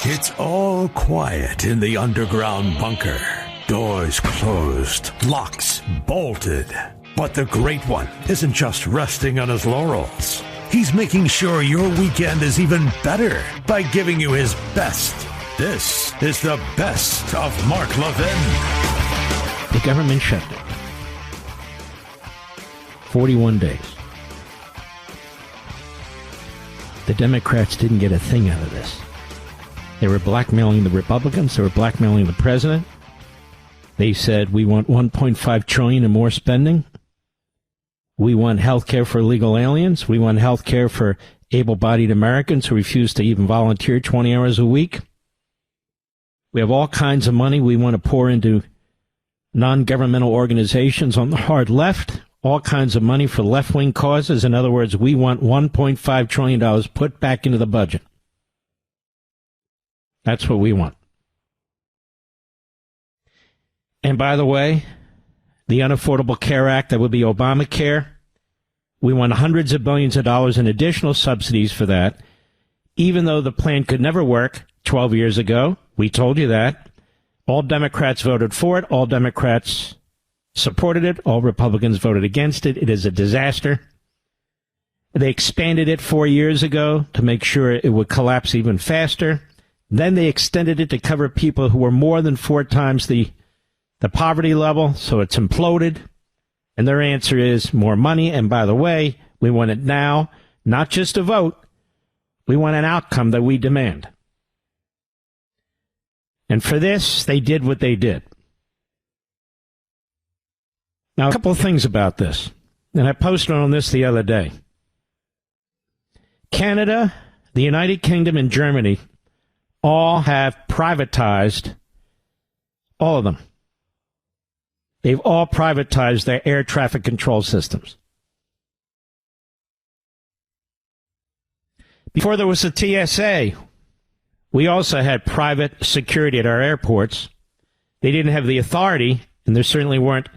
It's all quiet in the underground bunker. Doors closed, locks bolted. But the Great One isn't just resting on his laurels. He's making sure your weekend is even better by giving you his best. This is the best of Mark Levin. The government shutdown. 41 days. The Democrats didn't get a thing out of this. They were blackmailing the Republicans. They were blackmailing the president. They said, we want $1.5 trillion in more spending. We want health care for illegal aliens. We want health care for able-bodied Americans who refuse to even volunteer 20 hours a week. We have all kinds of money we want to pour into non-governmental organizations on the hard left, all kinds of money for left-wing causes. In other words, we want $1.5 trillion put back into the budget. That's what we want. And by the way, the Unaffordable Care Act, that would be Obamacare, we want hundreds of billions of dollars in additional subsidies for that, even though the plan could never work 12 years ago. We told you that. All Democrats voted for it. All Democrats supported it. All Republicans voted against it. It is a disaster. They expanded it 4 years ago to make sure it would collapse even faster. Then they extended it to cover people who were more than 4 times the poverty level, so it's imploded. And their answer is more money. And by the way, we want it now, not just a vote. We want an outcome that we demand. And for this, they did what they did. Now, a couple of things about this, and I posted on this the other day. Canada, the United Kingdom, and Germany all have privatized, all of them. They've all privatized their air traffic control systems. Before there was the TSA, we also had private security at our airports. They didn't have the authority, and there certainly weren't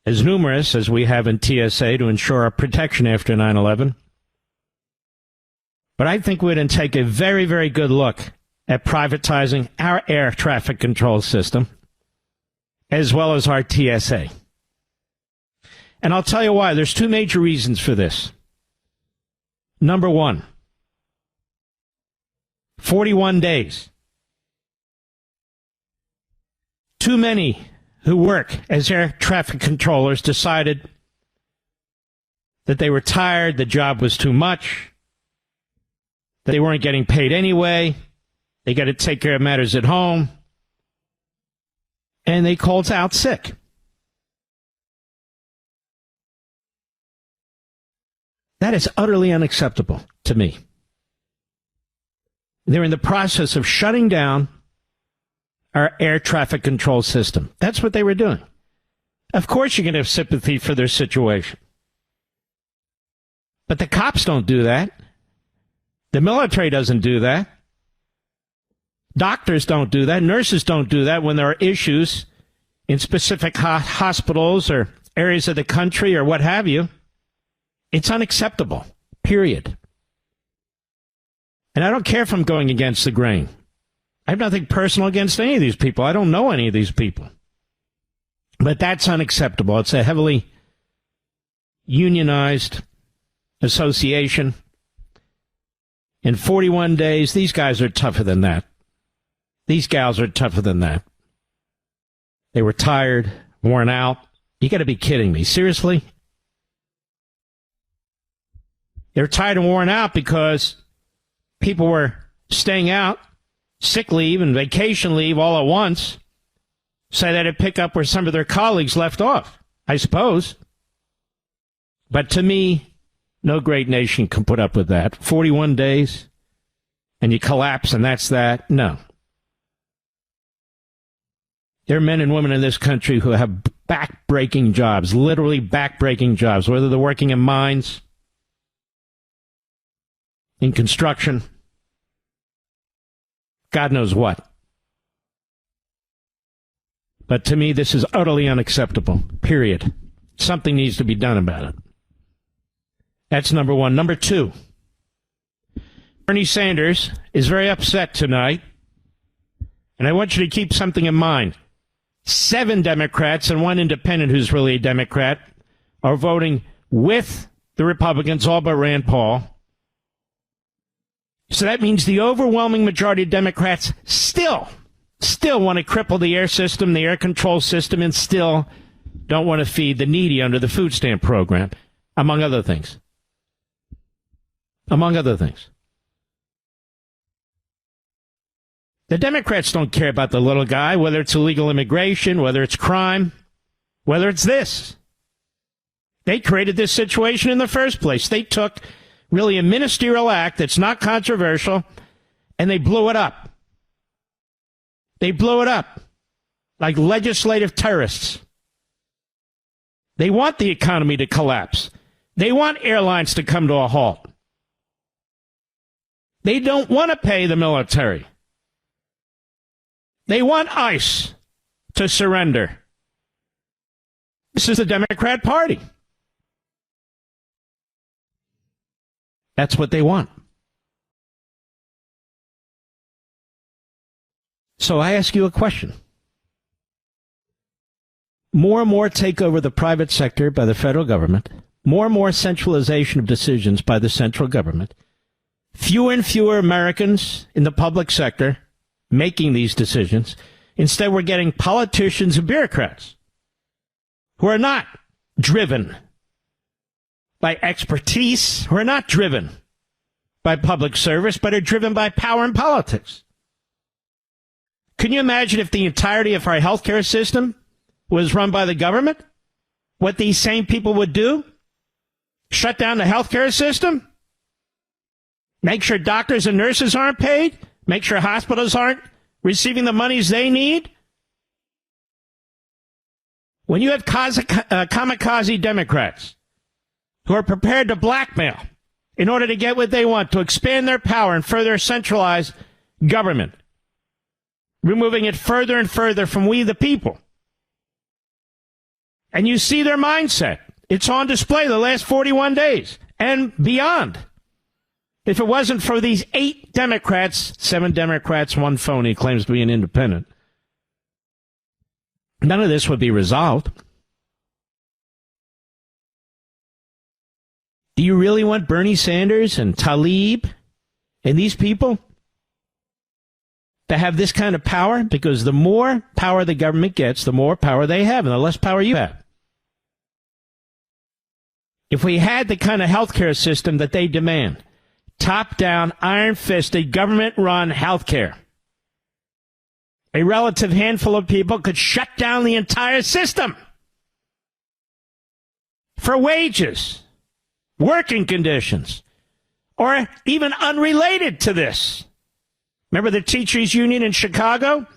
as numerous as we have in TSA to ensure our protection after 9/11. But I think we're going to take a very, very good look at privatizing our air traffic control system, as well as our TSA. And I'll tell you why. There's 2 major reasons for this. Number one, 41 days. Too many who work as air traffic controllers decided that they were tired, the job was too much, that they weren't getting paid anyway, they got to take care of matters at home, and they called out sick. That is utterly unacceptable to me. They're in the process of shutting down our air traffic control system. That's what they were doing. Of course you're going to have sympathy for their situation. But the cops don't do that. The military doesn't do that. Doctors don't do that. Nurses don't do that when there are issues in specific hospitals or areas of the country or what have you. It's unacceptable, period. And I don't care if I'm going against the grain. I have nothing personal against any of these people. I don't know any of these people. But that's unacceptable. It's a heavily unionized association. In 41 days, these guys are tougher than that. These gals are tougher than that. They were tired, worn out. You got to be kidding me. Seriously? They're tired and worn out because people were staying out, sick leave and vacation leave all at once, so they had to pick up where some of their colleagues left off, I suppose. But to me, no great nation can put up with that. 41 days, and you collapse, and that's that. No. There are men and women in this country who have back-breaking jobs, literally back-breaking jobs, whether they're working in mines, in construction, God knows what. But to me, this is utterly unacceptable, period. Something needs to be done about it. That's number one. Number two, Bernie Sanders is very upset tonight And I want you to keep something in mind. 7 Democrats and 1 independent who's really a Democrat are voting with the Republicans, all but Rand Paul. So that means the overwhelming majority of Democrats still want to cripple the air system, the air control system, and still don't want to feed the needy under the food stamp program, among other things. Among other things. The Democrats don't care about the little guy, whether it's illegal immigration, whether it's crime, whether it's this. They created this situation in the first place. They took really a ministerial act that's not controversial, and they blew it up. They blew it up like legislative terrorists. They want the economy to collapse. They want airlines to come to a halt. They don't want to pay the military. They want ICE to surrender. This is the Democrat Party. That's what they want. So I ask you a question. More and more take over the private sector by the federal government, more and more centralization of decisions by the central government, fewer and fewer Americans in the public sector making these decisions. Instead, we're getting politicians and bureaucrats who are not driven by expertise, who are not driven by public service, but are driven by power and politics. Can you imagine if the entirety of our healthcare system was run by the government? What these same people would do? Shut down the healthcare system? Make sure doctors and nurses aren't paid? Make sure hospitals aren't receiving the monies they need? When you have kamikaze Democrats who are prepared to blackmail in order to get what they want, to expand their power and further centralize government, removing it further and further from we the people, and you see their mindset, it's on display the last 41 days and beyond. If it wasn't for these 8 Democrats, 7 Democrats, 1 phony claims to be an independent, none of this would be resolved. Do you really want Bernie Sanders and Tlaib and these people to have this kind of power? Because the more power the government gets, the more power they have, and the less power you have. If we had the kind of healthcare system that they demand, top-down, iron-fisted, government-run healthcare, a relative handful of people could shut down the entire system for wages, working conditions, or even unrelated to this. Remember the teachers' union in Chicago?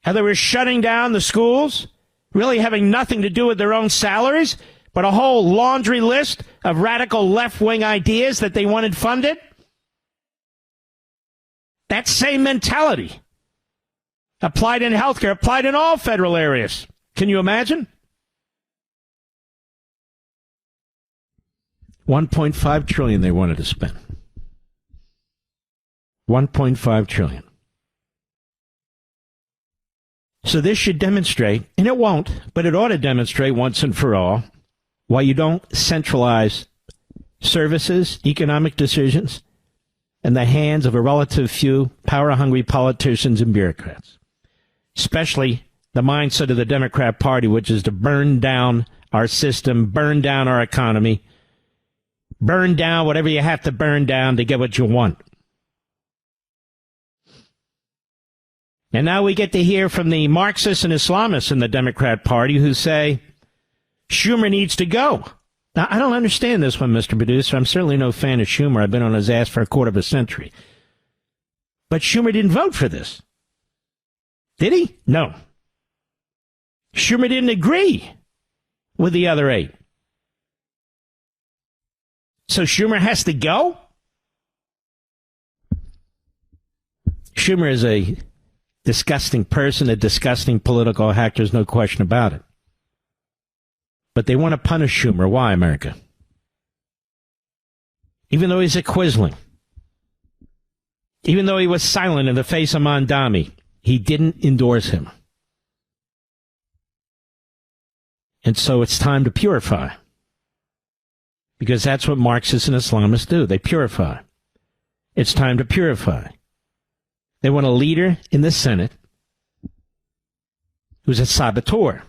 How they were shutting down the schools, really having nothing to do with their own salaries, but a whole laundry list of radical left-wing ideas that they wanted funded? That same mentality applied in healthcare, applied in all federal areas. Can you imagine? $1.5 trillion they wanted to spend. $1.5 trillion. So this should demonstrate, and it won't, but it ought to demonstrate once and for all, why you don't centralize services, economic decisions, in the hands of a relative few power-hungry politicians and bureaucrats. Especially the mindset of the Democrat Party, which is to burn down our system, burn down our economy, burn down whatever you have to burn down to get what you want. And now we get to hear from the Marxists and Islamists in the Democrat Party who say Schumer needs to go. Now, I don't understand this one, Mr. Producer. I'm certainly no fan of Schumer. I've been on his ass for a quarter of a century. But Schumer didn't vote for this. Did he? No. Schumer didn't agree with the other 8. So Schumer has to go? Schumer is a disgusting person, a disgusting political hack. There's no question about it. But they want to punish Schumer. Why, America? Even though he's a quisling. Even though he was silent in the face of Mondami. He didn't endorse him. And so it's time to purify. Because that's what Marxists and Islamists do. They purify. It's time to purify. They want a leader in the Senate who's a saboteur.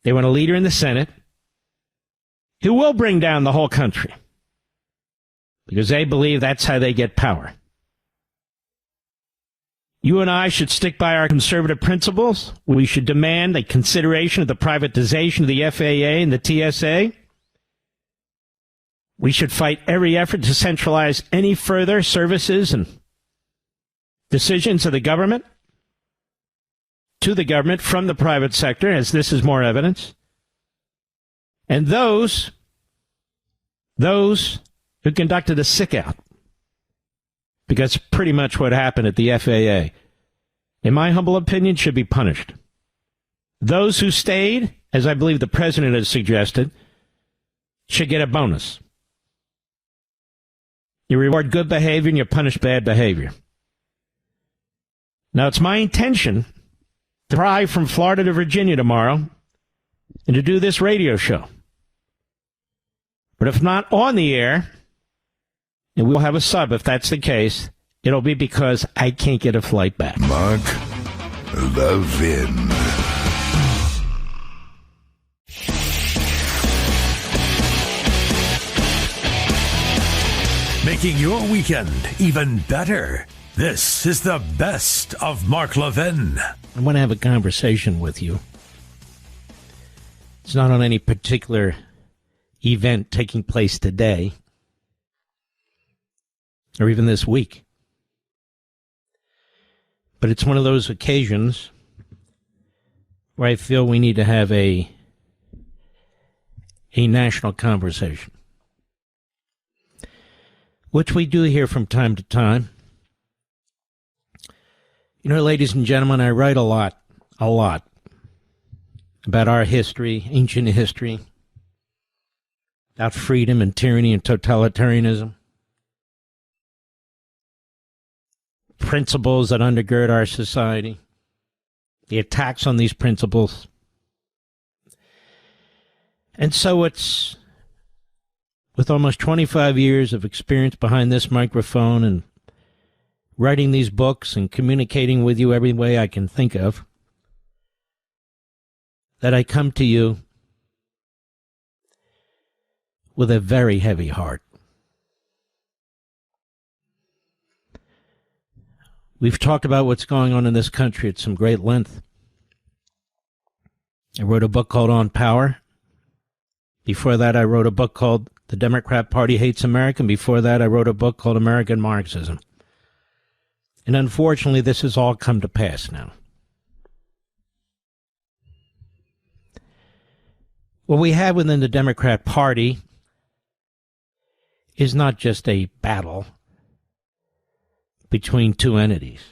They want a leader in the Senate who will bring down the whole country. Because they believe that's how they get power. You and I should stick by our conservative principles. We should demand a consideration of the privatization of the FAA and the TSA. We should fight every effort to centralize any further services and decisions of the government to the government from the private sector, as this is more evidence. And those who conducted a sick out, because pretty much what happened at the FAA, in my humble opinion, should be punished. Those who stayed, as I believe the president has suggested, should get a bonus. You reward good behavior and you punish bad behavior. Now, it's my intention to fly from Florida to Virginia tomorrow and to do this radio show. But if not on the air, and we'll have a sub if that's the case, it'll be because I can't get a flight back. Mark Levin. Making your weekend even better. This is the best of Mark Levin. I want to have a conversation with you. It's not on any particular event taking place today or even this week. But it's one of those occasions where I feel we need to have a national conversation, which we do here from time to time. You know, ladies and gentlemen, I write a lot about our history, ancient history, about freedom and tyranny and totalitarianism, principles that undergird our society, the attacks on these principles. And so it's with almost 25 years of experience behind this microphone and writing these books and communicating with you every way I can think of, that I come to you with a very heavy heart. We've talked about what's going on in this country at some great length. I wrote a book called On Power. Before that, I wrote a book called The Democrat Party Hates America. And before that, I wrote a book called American Marxism. And unfortunately, this has all come to pass now. What we have within the Democrat Party is not just a battle between two entities.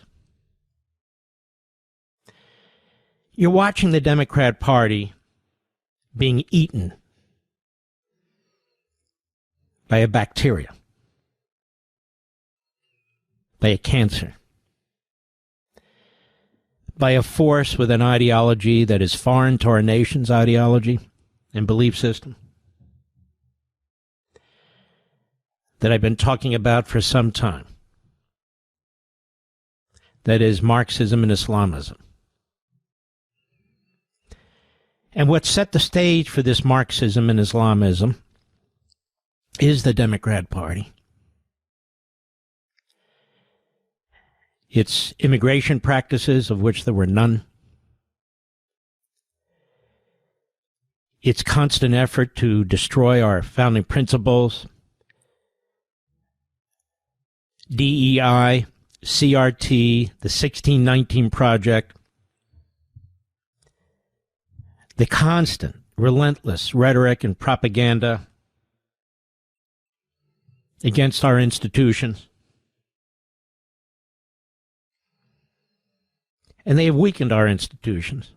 You're watching the Democrat Party being eaten by a bacteria, by a cancer, by a force with an ideology that is foreign to our nation's ideology and belief system, that I've been talking about for some time. That is Marxism and Islamism. And what set the stage for this Marxism and Islamism is the Democrat Party. Its immigration practices, of which there were none. Its constant effort to destroy our founding principles. DEI, CRT, the 1619 Project. The constant, relentless rhetoric and propaganda against our institutions. And they have weakened our institutions,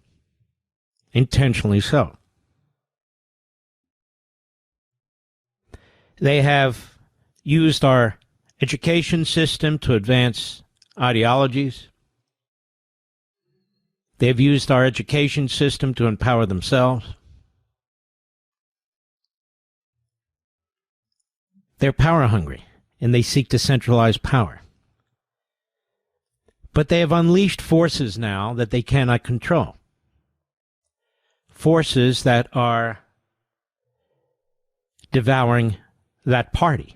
intentionally so. They have used our education system to advance ideologies, They've used our education system to empower themselves. They're power hungry, and they seek to centralize power. But they have unleashed forces now that they cannot control. Forces that are devouring that party.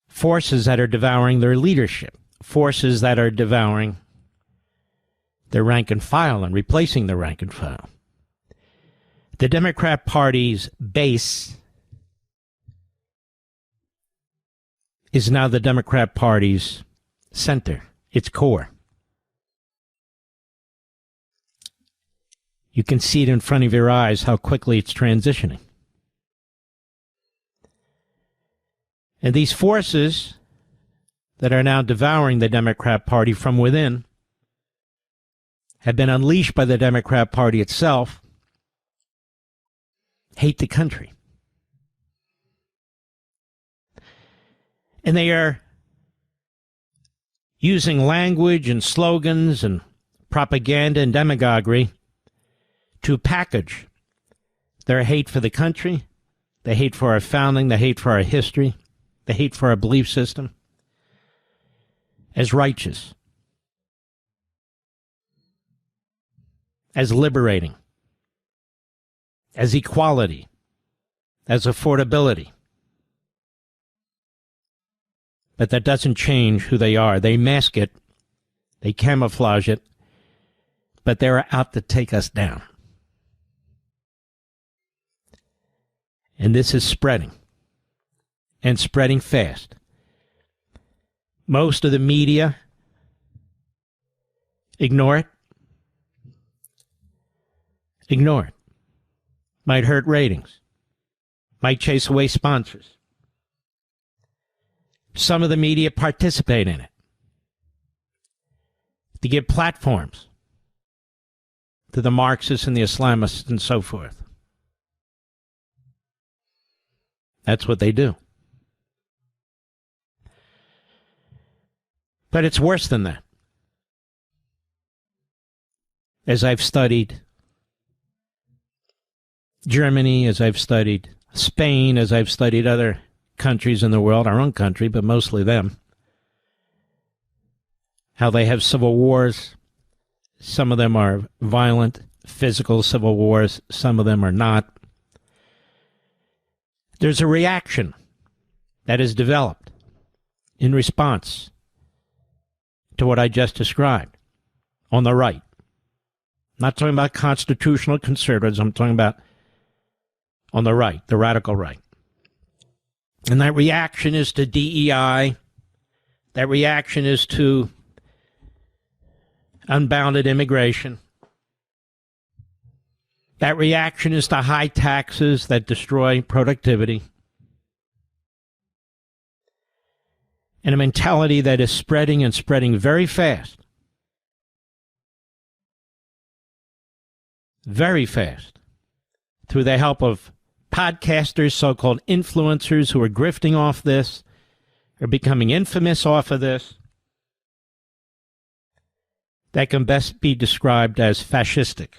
Forces that are devouring their leadership. Forces that are devouring their rank and file and replacing the rank and file. The Democrat Party's base is now the Democrat Party's center, its core. You can see it in front of your eyes how quickly it's transitioning. And these forces that are now devouring the Democrat Party from within have been unleashed by the Democrat Party itself, hate the country. And they are using language and slogans and propaganda and demagoguery to package their hate for the country, the hate for our founding, the hate for our history, the hate for our belief system, as righteous, as liberating, as equality, as affordability. But that doesn't change who they are. They mask it, they camouflage it, but they're out to take us down. And this is spreading, and spreading fast. Most of the media ignore it. Ignore it. Might hurt ratings. Might chase away sponsors. Some of the media participate in it to give platforms to the Marxists and the Islamists and so forth. That's what they do. But it's worse than that. As I've studied Germany, as I've studied Spain, as I've studied other countries in the world, our own country, but mostly them, how they have civil wars. Some of them are violent, physical civil wars. Some of them are not. There's a reaction that is developed in response to what I just described on the right. I'm not talking about constitutional conservatives. I'm talking about on the right, the radical right. And that reaction is to DEI. That reaction is to unbounded immigration. That reaction is to high taxes that destroy productivity. And a mentality that is spreading and spreading very fast. Very fast. Through the help of podcasters, so-called influencers who are grifting off this, are becoming infamous off of this. That can best be described as fascistic.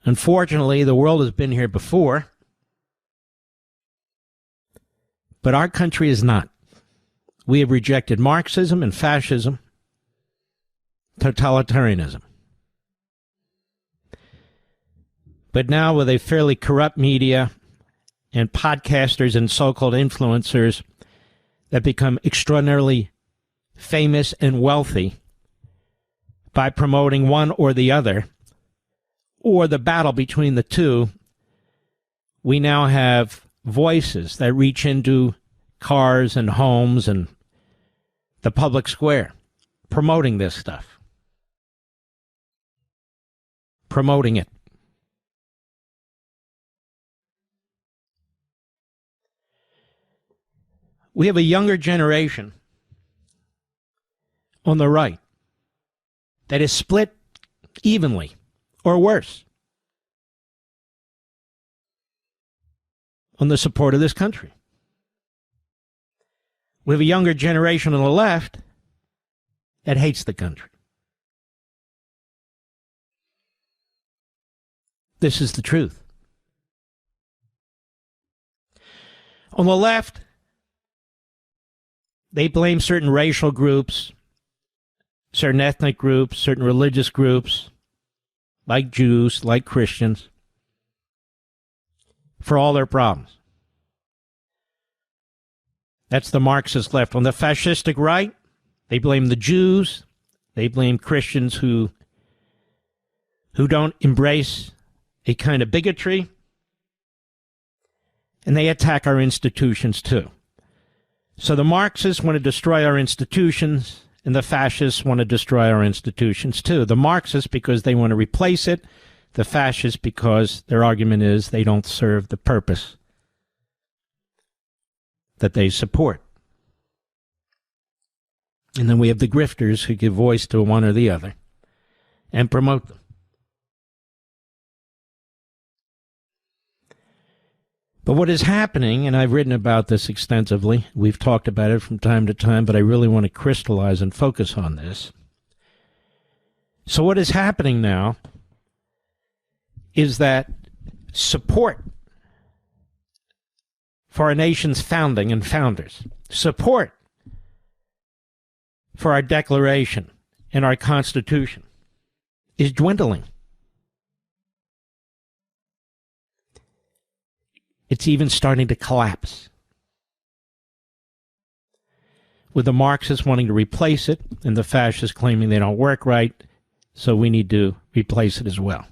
Unfortunately, the world has been here before, but our country is not. We have rejected Marxism and fascism, totalitarianism. But now with a fairly corrupt media and podcasters and so-called influencers that become extraordinarily famous and wealthy by promoting one or the other, or the battle between the two, we now have voices that reach into cars and homes and the public square, promoting this stuff. Promoting it. We have a younger generation on the right that is split evenly, or worse, on the support of this country. We have a younger generation on the left that hates the country. This is the truth. On the left, they blame certain racial groups, certain ethnic groups, certain religious groups, like Jews, like Christians, for all their problems. That's the Marxist left. On the fascistic right, they blame the Jews, they blame Christians who don't embrace a kind of bigotry, and they attack our institutions too. So the Marxists want to destroy our institutions, and the fascists want to destroy our institutions too. The Marxists because they want to replace it, the fascists because their argument is they don't serve the purpose that they support. And then we have the grifters who give voice to one or the other and promote them. But what is happening, and I've written about this extensively, we've talked about it from time to time, but I really want to crystallize and focus on this. So what is happening now is that support for our nation's founding and founders, support for our Declaration and our Constitution is dwindling. It's even starting to collapse, with the Marxists wanting to replace it and the fascists claiming they don't work right, so we need to replace it as well.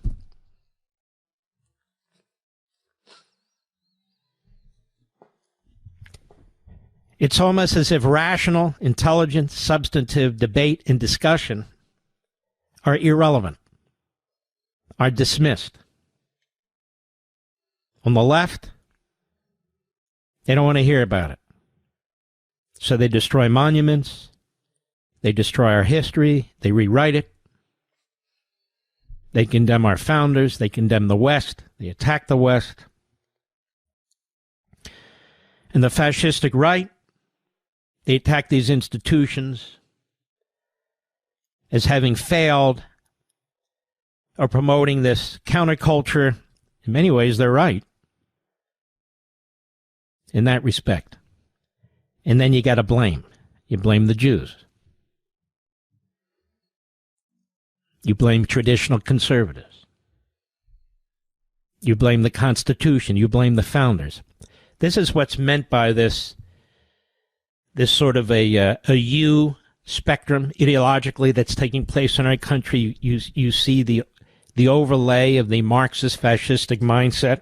It's almost as if rational, intelligent, substantive debate and discussion are irrelevant, are dismissed. On the left, they don't want to hear about it. So they destroy monuments, they destroy our history, they rewrite it, they condemn our founders, they condemn the West, they attack the West. And the fascistic right, they attack these institutions as having failed or promoting this counterculture. In many ways, they're right in that respect. And then you got to blame. You blame the Jews. You blame traditional conservatives. You blame the Constitution. You blame the founders. This is what's meant by this sort of a U spectrum ideologically that's taking place in our country. You see the overlay of the Marxist fascistic mindset,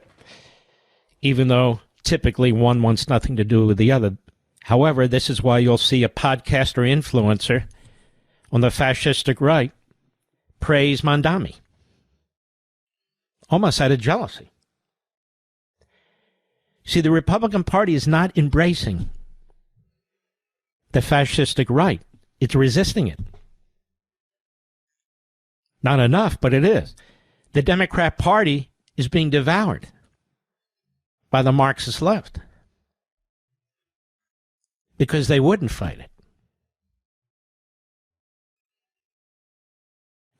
even though typically one wants nothing to do with the other. However, this is why you'll see a podcast or influencer on the fascistic right praise Mondami, almost out of jealousy. See, the Republican Party is not embracing the fascistic right. It's resisting it. Not enough, but it is. The Democrat Party is being devoured by the Marxist left because they wouldn't fight it.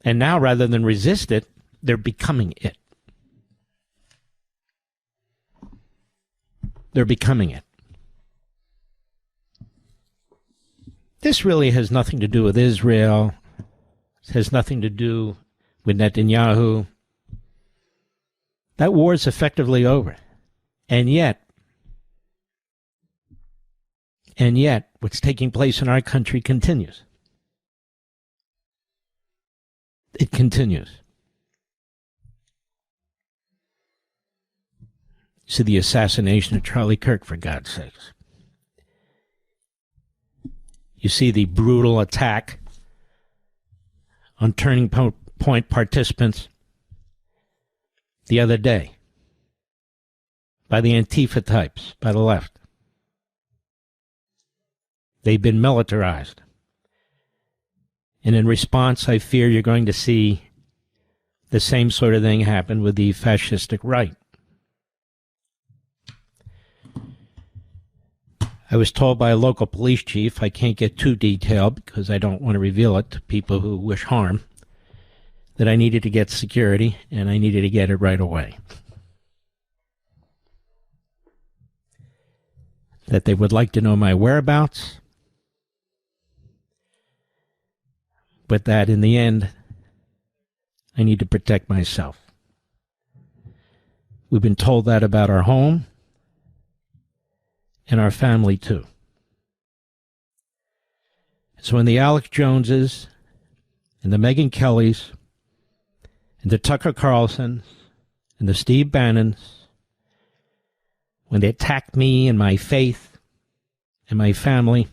And now, rather than resist it, they're becoming it. They're becoming it. This really has nothing to do with Israel. It has nothing to do with Netanyahu. That war is effectively over. And yet, what's taking place in our country continues. It continues. See the assassination of Charlie Kirk, for God's sakes. You see the brutal attack on Turning Point participants the other day by the Antifa types, by the left. They've been militarized. And in response, I fear you're going to see the same sort of thing happen with the fascistic right. I was told by a local police chief, I can't get too detailed because I don't want to reveal it to people who wish harm, that I needed to get security and I needed to get it right away. That they would like to know my whereabouts, but that in the end, I need to protect myself. We've been told that about our home and our family too. So when the Alex Joneses and the Megyn Kellys and the Tucker Carlsons and the Steve Bannons, when they attack me and my faith and my family,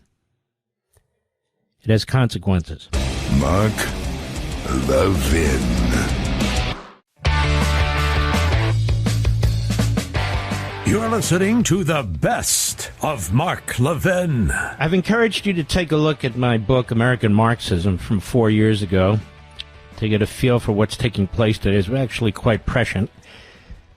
it has consequences. Mark Levin. You're listening to the best of Mark Levin. I've encouraged you to take a look at my book, American Marxism, from 4 years ago, to get a feel for what's taking place today. It's actually quite prescient.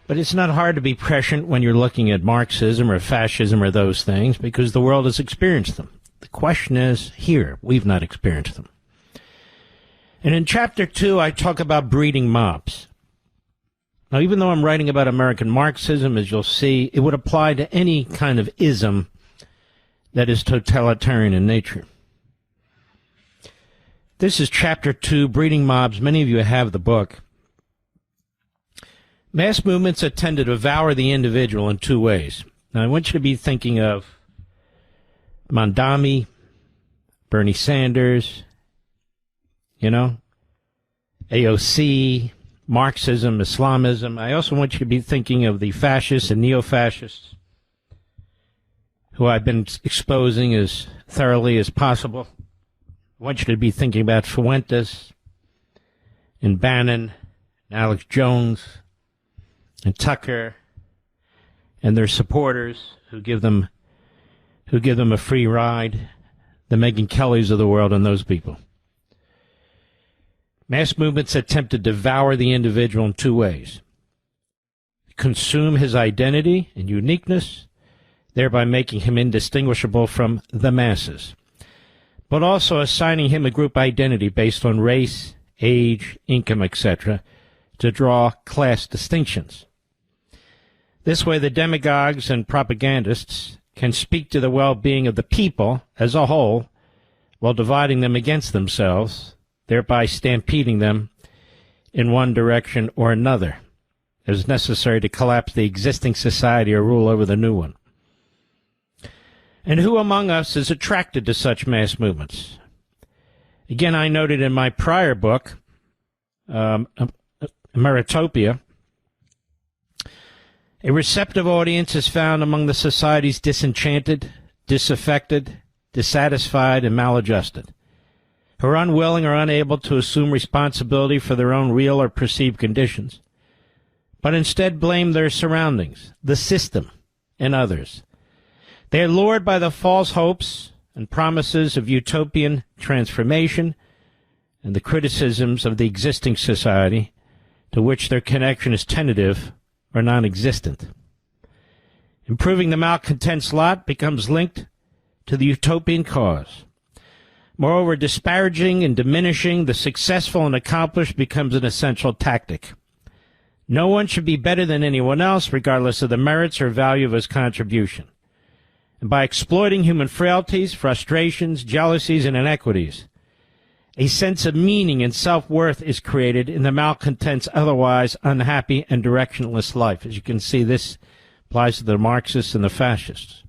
But it's not hard to be prescient when you're looking at Marxism or fascism or those things, because the world has experienced them. The question is, here, we've not experienced them. And in Chapter 2, I talk about breeding mobs. Now, even though I'm writing about American Marxism, as you'll see, it would apply to any kind of ism that is totalitarian in nature. This is Chapter 2, Breeding Mobs. Many of you have the book. Mass movements that tend to devour the individual in two ways. Now, I want you to be thinking of Mondami, Bernie Sanders, AOC, Marxism, Islamism. I also want you to be thinking of the fascists and neo-fascists, who I've been exposing as thoroughly as possible. I want you to be thinking about Fuentes and Bannon and Alex Jones and Tucker and their supporters who give them a free ride, the Megyn Kellys of the world and those people. Mass movements attempt to devour the individual in two ways. Consume his identity and uniqueness, thereby making him indistinguishable from the masses, but also assigning him a group identity based on race, age, income, etc., to draw class distinctions. This way, the demagogues and propagandists can speak to the well-being of the people as a whole while dividing them against themselves, thereby stampeding them in one direction or another, as necessary to collapse the existing society or rule over the new one. And who among us is attracted to such mass movements? Again, I noted in my prior book, Meritopia, a receptive audience is found among the society's disenchanted, disaffected, dissatisfied, and maladjusted, who are unwilling or unable to assume responsibility for their own real or perceived conditions, but instead blame their surroundings, the system, and others. They are lured by the false hopes and promises of utopian transformation and the criticisms of the existing society, to which their connection is tentative or non-existent. Improving the malcontent's lot becomes linked to the utopian cause. Moreover, disparaging and diminishing the successful and accomplished becomes an essential tactic. No one should be better than anyone else, regardless of the merits or value of his contribution. And by exploiting human frailties, frustrations, jealousies, and inequities, a sense of meaning and self-worth is created in the malcontent's otherwise unhappy and directionless life. As you can see, this applies to the Marxists and the fascists.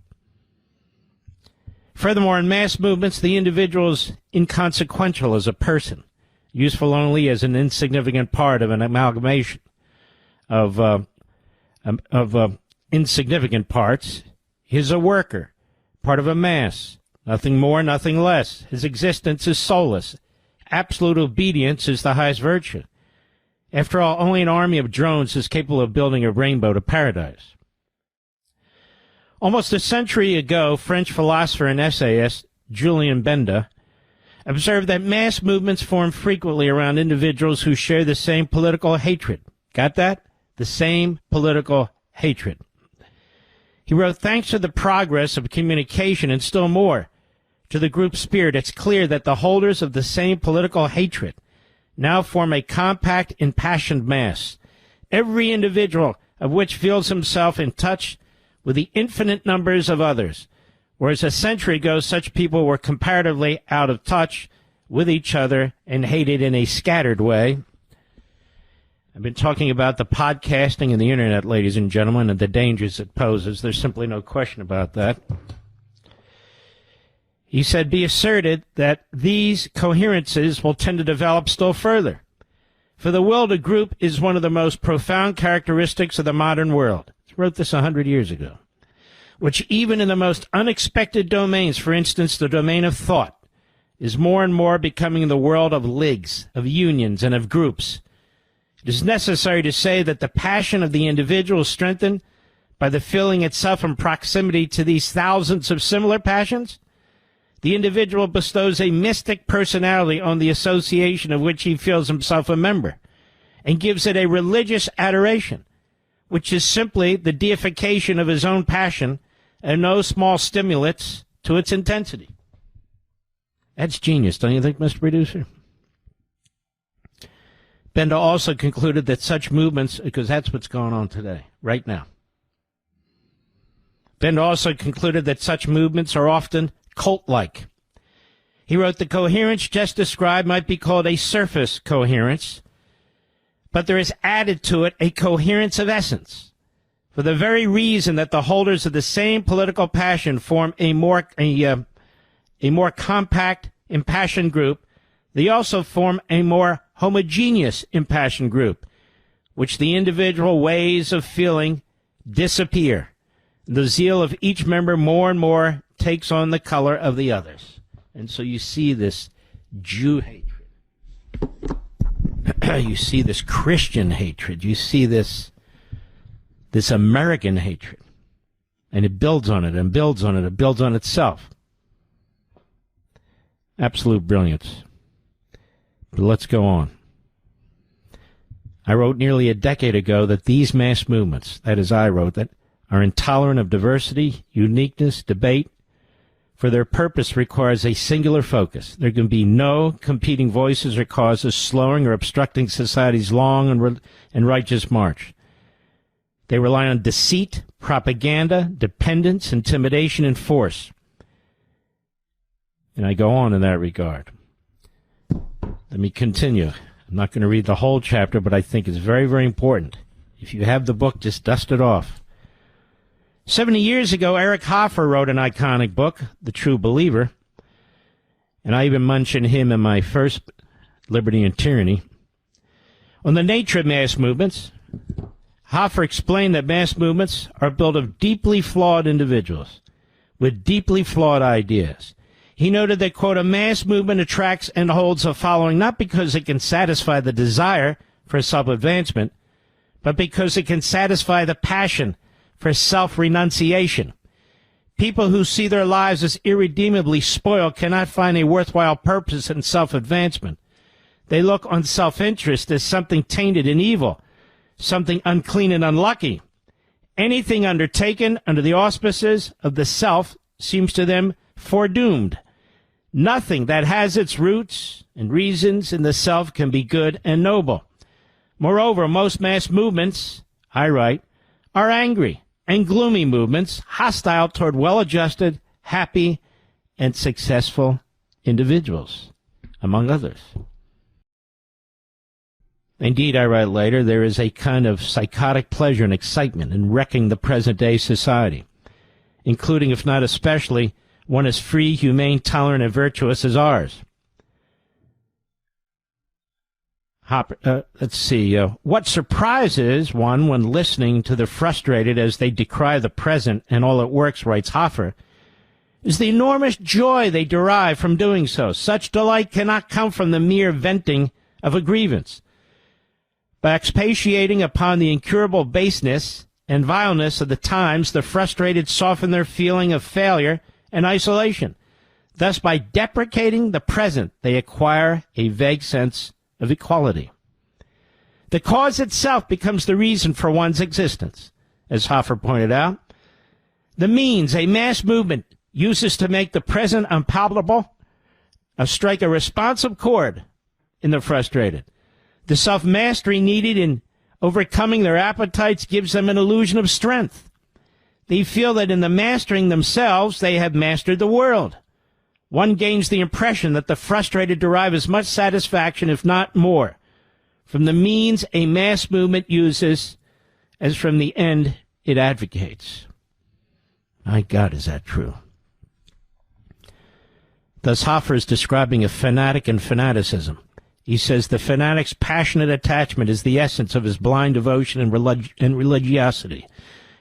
Furthermore, in mass movements, the individual is inconsequential as a person, useful only as an insignificant part of an amalgamation of insignificant parts. He is a worker, part of a mass, nothing more, nothing less. His existence is soulless. Absolute obedience is the highest virtue. After all, only an army of drones is capable of building a rainbow to paradise. Almost a century ago, French philosopher and essayist Julien Benda observed that mass movements form frequently around individuals who share the same political hatred. Got that? The same political hatred. He wrote, thanks to the progress of communication and still more to the group spirit, it's clear that the holders of the same political hatred now form a compact, impassioned mass, every individual of which feels himself in touch with the infinite numbers of others, whereas a century ago such people were comparatively out of touch with each other and hated in a scattered way. I've been talking about the podcasting and the internet, ladies and gentlemen, and the dangers it poses. There's simply no question about that. He said, be asserted that these coherences will tend to develop still further. For the will to group is one of the most profound characteristics of the modern world. He wrote this 100 years ago. Which even in the most unexpected domains, for instance, the domain of thought, is more and more becoming the world of ligs, of unions, and of groups. It is necessary to say that the passion of the individual is strengthened by the feeling itself in proximity to these thousands of similar passions. The individual bestows a mystic personality on the association of which he feels himself a member, and gives it a religious adoration, which is simply the deification of his own passion and no small stimulants to its intensity. That's genius, don't you think, Mr. Producer? Benda also concluded that such movements, because that's what's going on today, right now. Benda also concluded that such movements are often cult-like. He wrote, the coherence just described might be called a surface coherence, but there is added to it a coherence of essence, for the very reason that the holders of the same political passion form a more compact, impassioned group. They also form a more homogeneous, impassioned group, which the individual ways of feeling disappear. The zeal of each member more and more takes on the color of the others. And so you see this Jew hatred. You see this Christian hatred. You see this American hatred. And it builds on it and builds on it. It builds on itself. Absolute brilliance. But let's go on. I wrote nearly a decade ago that these mass movements, that is I wrote, that are intolerant of diversity, uniqueness, debate, for their purpose requires a singular focus. There can be no competing voices or causes slowing or obstructing society's long and righteous march. They rely on deceit, propaganda, dependence, intimidation, and force. And I go on in that regard. Let me continue. I'm not going to read the whole chapter, but I think it's very, very important. If you have the book, just dust it off. 70 years ago, Eric Hoffer wrote an iconic book, The True Believer, and I even mentioned him in my first Liberty and Tyranny. On the nature of mass movements, Hoffer explained that mass movements are built of deeply flawed individuals with deeply flawed ideas. He noted that, quote, a mass movement attracts and holds a following not because it can satisfy the desire for self-advancement, but because it can satisfy the passion for self-renunciation. People who see their lives as irredeemably spoiled cannot find a worthwhile purpose in self-advancement. They look on self-interest as something tainted and evil, something unclean and unlucky. Anything undertaken under the auspices of the self seems to them foredoomed. Nothing that has its roots and reasons in the self can be good and noble. Moreover, most mass movements, I write, are angry and gloomy movements, hostile toward well-adjusted, happy, and successful individuals, among others. Indeed, I write later, there is a kind of psychotic pleasure and excitement in wrecking the present-day society, including, if not especially, one as free, humane, tolerant, and virtuous as ours. Let's see. What surprises one when listening to the frustrated as they decry the present and all it works, writes Hoffer, is the enormous joy they derive from doing so. Such delight cannot come from the mere venting of a grievance. By expatiating upon the incurable baseness and vileness of the times, the frustrated soften their feeling of failure and isolation. Thus, by deprecating the present, they acquire a vague sense of equality. The cause itself becomes the reason for one's existence. As Hoffer pointed out, The means a mass movement uses to make the present unpalatable, strike a responsive chord in the frustrated. The self-mastery needed in overcoming their appetites gives them an illusion of strength. They feel that in the mastering themselves, they have mastered the world. One gains the impression that the frustrated derive as much satisfaction, if not more, from the means a mass movement uses as from the end it advocates. My God, is that true? Thus, Hoffer is describing a fanatic and fanaticism. He says the fanatic's passionate attachment is the essence of his blind devotion and religiosity,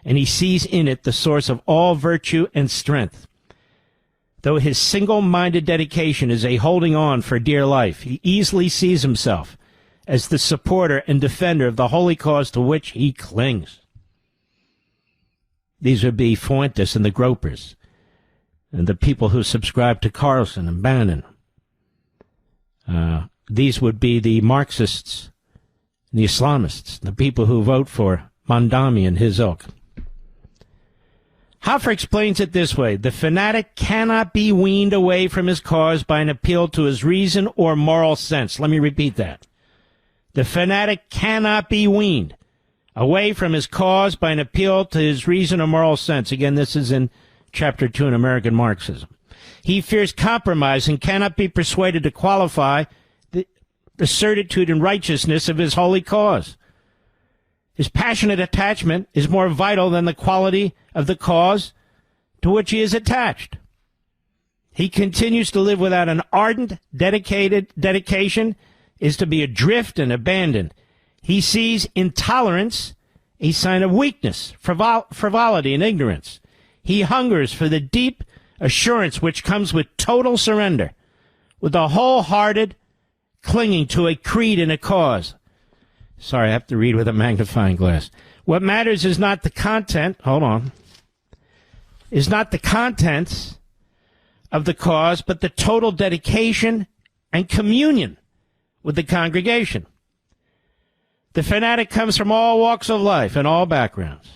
and he sees in it the source of all virtue and strength. Though his single-minded dedication is a holding on for dear life, he easily sees himself as the supporter and defender of the holy cause to which he clings. These would be Fuentes and the Gropers, and the people who subscribe to Carlson and Bannon. These would be the Marxists, the Islamists, the people who vote for Mondami and his ilk. Hoffer explains it this way: the fanatic cannot be weaned away from his cause by an appeal to his reason or moral sense. Let me repeat that. The fanatic cannot be weaned away from his cause by an appeal to his reason or moral sense. Again, this is in Chapter 2 in American Marxism. He fears compromise and cannot be persuaded to qualify the certitude and righteousness of his holy cause. His passionate attachment is more vital than the quality of the cause to which he is attached. He continues to live without an ardent, dedication is to be adrift and abandoned. He sees intolerance a sign of weakness, frivolity, and ignorance. He hungers for the deep assurance which comes with total surrender, with a wholehearted clinging to a creed and a cause. Sorry, I have to read with a magnifying glass. What matters is not the content, is not the contents of the cause, but the total dedication and communion with the congregation. The fanatic comes from all walks of life and all backgrounds.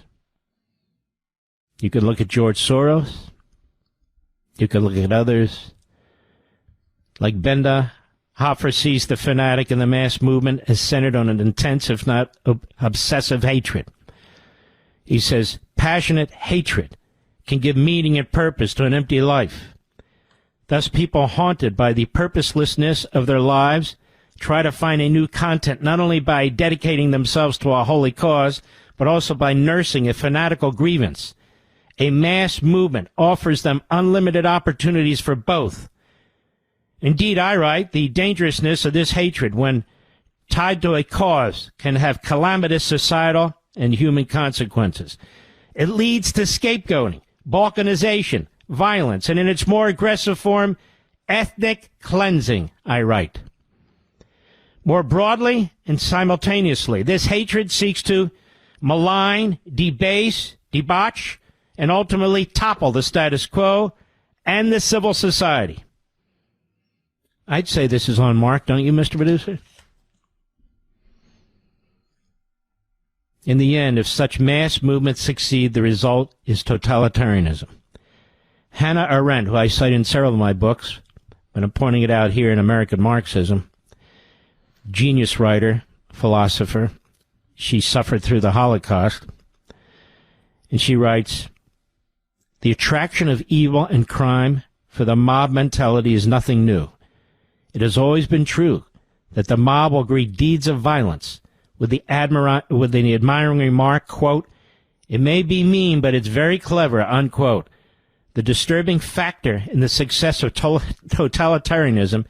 You could look at George Soros. You could look at others. Like Benda, Hoffer sees the fanatic and the mass movement as centered on an intense, if not obsessive, hatred. He says, passionate hatred can give meaning and purpose to an empty life. Thus, people haunted by the purposelessness of their lives try to find a new content, not only by dedicating themselves to a holy cause, but also by nursing a fanatical grievance. A mass movement offers them unlimited opportunities for both. Indeed, I write, the dangerousness of this hatred, when tied to a cause, can have calamitous societal and human consequences. It leads to scapegoating, balkanization, violence, and in its more aggressive form, ethnic cleansing, I write. More broadly and simultaneously, this hatred seeks to malign, debase, debauch, and ultimately topple the status quo and the civil society. I'd say this is on Mark, don't you, Mr. Producer? In the end, if such mass movements succeed, the result is totalitarianism. Hannah Arendt, who I cite in several of my books, but I'm pointing it out here in American Marxism, genius writer, philosopher. She suffered through the Holocaust. And she writes, the attraction of evil and crime for the mob mentality is nothing new. It has always been true that the mob will greet deeds of violence with the admiring remark, quote, it may be mean, but it's very clever, unquote. The disturbing factor in the success of totalitarianism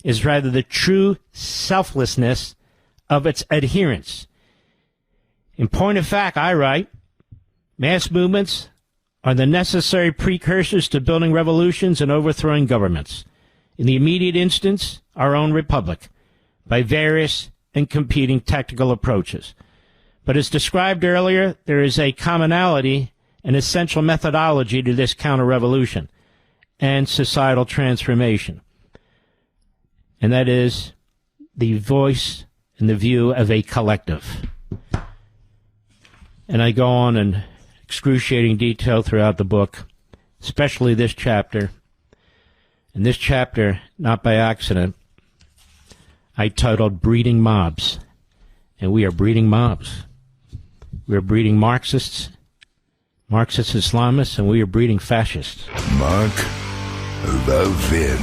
is rather the true selflessness of its adherents. In point of fact, I write, mass movements are the necessary precursors to building revolutions and overthrowing governments. In the immediate instance, our own republic, by various and competing tactical approaches. But as described earlier, there is a commonality and essential methodology to this counter-revolution and societal transformation. And that is the voice and the view of a collective. And I go on and excruciating detail throughout the book, especially this chapter. And this chapter, not by accident, I titled Breeding Mobs. And we are breeding mobs. We are breeding Marxists, Marxist Islamists, and we are breeding fascists. Mark Levin.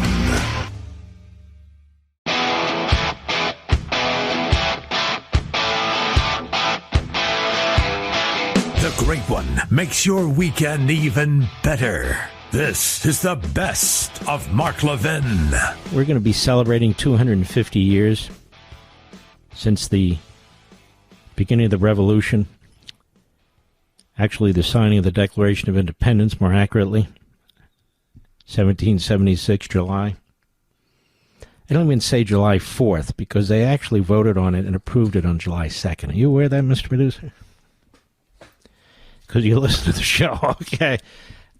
The Great One makes your weekend even better. This is the best of Mark Levin. We're going to be celebrating 250 years since the beginning of the revolution. Actually, the signing of the Declaration of Independence, more accurately, 1776, July. I don't even say July 4th, because they actually voted on it and approved it on July 2nd. Are you aware of that, Mr. Producer? Because you listen to the show, okay.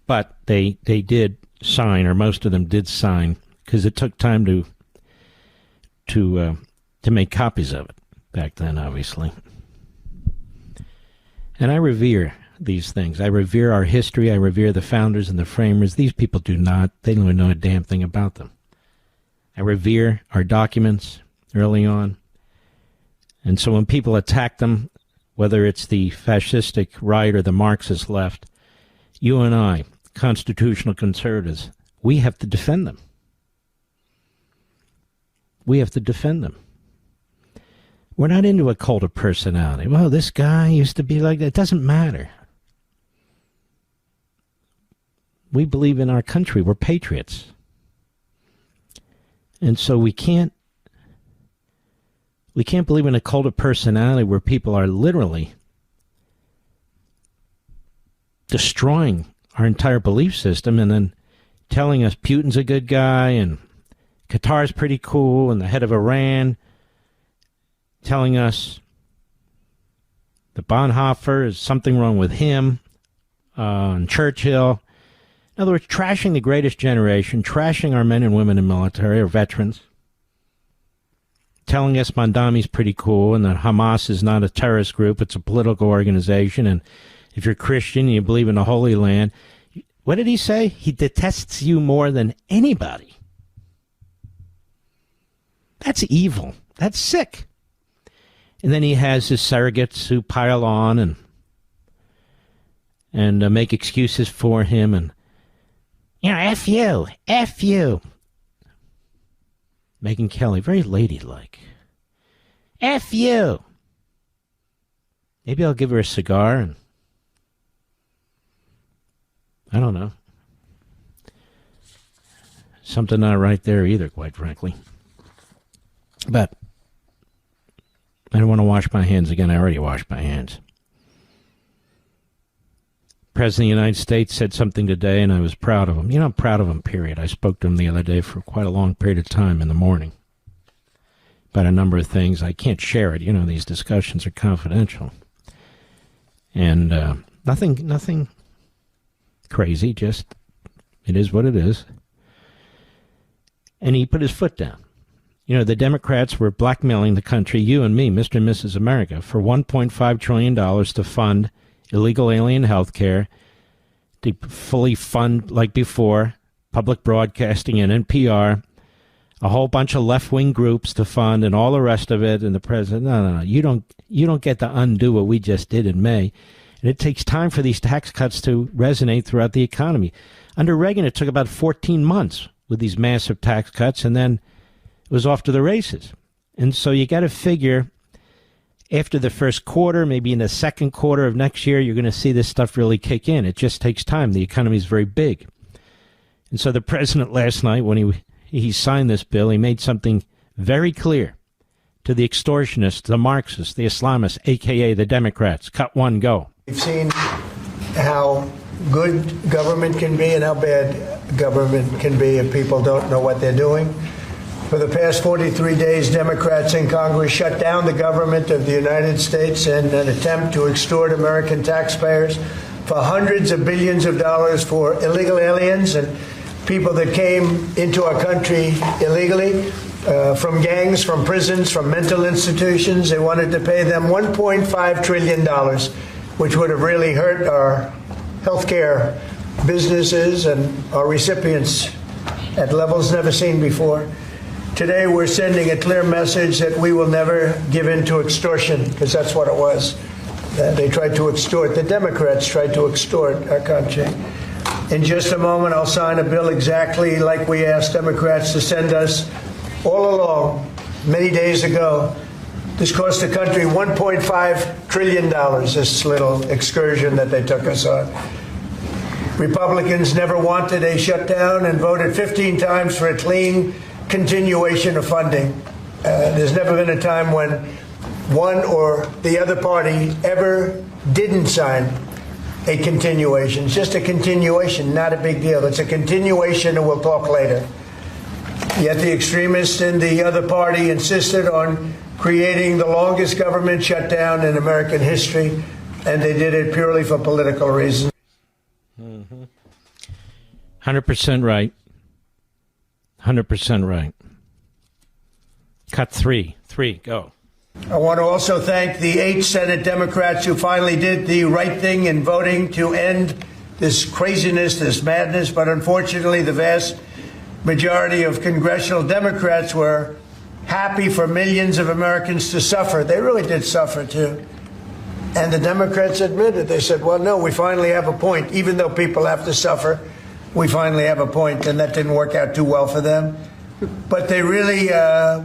But they did sign, or most of them did sign, because it took time to make copies of it back then, obviously. And I revere these things. I revere our history. I revere the founders and the framers. These people do not. They don't know a damn thing about them. I revere our documents early on. And so when people attack them, whether it's the fascistic right or the Marxist left, you and I, constitutional conservatives, we have to defend them. We have to defend them. We're not into a cult of personality. Well, this guy used to be like that. It doesn't matter. We believe in our country. We're patriots. And so we can't believe in a cult of personality where people are literally destroying our entire belief system and then telling us Putin's a good guy and Qatar's pretty cool and the head of Iran telling us that Bonhoeffer is something wrong with him, and Churchill. In other words, trashing the greatest generation, trashing our men and women in military, or veterans, telling us Mondami's pretty cool and that Hamas is not a terrorist group, it's a political organization, and if you're Christian and you believe in the Holy Land, what did he say? He detests you more than anybody. That's evil. That's sick. And then he has his surrogates who pile on and make excuses for him and, F you. Megyn Kelly, very ladylike. F you. Maybe I'll give her a cigar and I don't know. Something not right there either, quite frankly. But I don't want to wash my hands again. I already washed my hands. President of the United States said something today, and I was proud of him. I'm proud of him, period. I spoke to him the other day for quite a long period of time in the morning about a number of things. I can't share it. These discussions are confidential. And nothing crazy, just it is what it is. And he put his foot down. The Democrats were blackmailing the country, you and me, Mr. and Mrs. America, for $1.5 trillion to fund illegal alien health care, to fully fund, like before, public broadcasting and NPR, a whole bunch of left-wing groups to fund and all the rest of it. And the president, no, you don't get to undo what we just did in May. And it takes time for these tax cuts to resonate throughout the economy. Under Reagan, it took about 14 months with these massive tax cuts, and then it was off to the races. And so you got to figure after the first quarter, maybe in the second quarter of next year, you're going to see this stuff really kick in. It just takes time. The economy is very big. And so the president last night, when he signed this bill, he made something very clear to the extortionists, the Marxists, the Islamists, a.k.a. the Democrats. Cut one, go. We've seen how good government can be and how bad government can be if people don't know what they're doing. For the past 43 days, Democrats in Congress shut down the government of the United States in an attempt to extort American taxpayers for hundreds of billions of dollars for illegal aliens and people that came into our country illegally, from gangs, from prisons, from mental institutions. They wanted to pay them $1.5 trillion which would have really hurt our healthcare businesses and our recipients at levels never seen before. Today, we're sending a clear message that we will never give in to extortion, because that's what it was. They tried to extort. The Democrats tried to extort our country. In just a moment, I'll sign a bill exactly like we asked Democrats to send us all along, many days ago. This cost the country $1.5 trillion, this little excursion that they took us on. Republicans never wanted a shutdown and voted 15 times for a clean continuation of funding. There's never been a time when one or the other party ever didn't sign a continuation. It's just a continuation, not a big deal. It's a continuation, and we'll talk later. Yet the extremists in the other party insisted on creating the longest government shutdown in American history, and they did it purely for political reasons. 100% right. 100% right. Cut three, go. I want to also thank the 8 Senate Democrats who finally did the right thing in voting to end this craziness, this madness. But unfortunately, the vast majority of congressional Democrats were happy for millions of Americans to suffer. They really did suffer, too. And the Democrats admitted, they said, well, no, we finally have a point. Even though people have to suffer, we finally have a point. And that didn't work out too well for them. But they really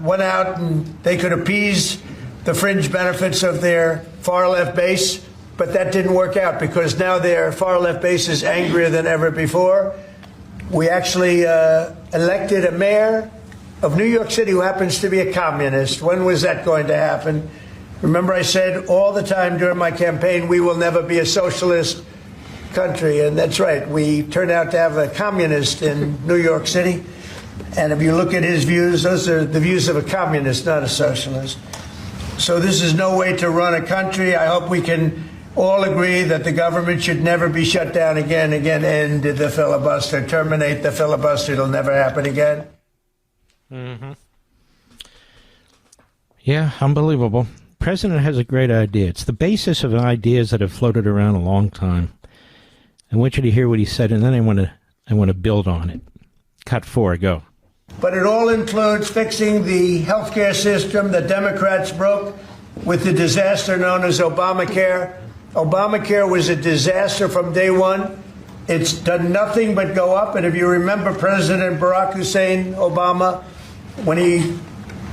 went out and they could appease the fringe benefits of their far-left base. But that didn't work out, because now their far-left base is angrier than ever before. We actually elected a mayor of New York City who happens to be a communist. When was that going to happen? Remember, I said all the time during my campaign, we will never be a socialist country. And that's right. We turned out to have a communist in New York City. And if you look at his views, those are the views of a communist, not a socialist. So this is no way to run a country. I hope we can all agree that the government should never be shut down again. End the filibuster, terminate the filibuster. It'll never happen again. Mm-hmm. Yeah, unbelievable. President has a great idea. It's the basis of ideas that have floated around a long time. I want you to hear what he said, and then I want to build on it. Cut 4, go. But it all includes fixing the healthcare system that Democrats broke with the disaster known as Obamacare. Obamacare was a disaster from day one. It's done nothing but go up. And if you remember President Barack Hussein Obama, when he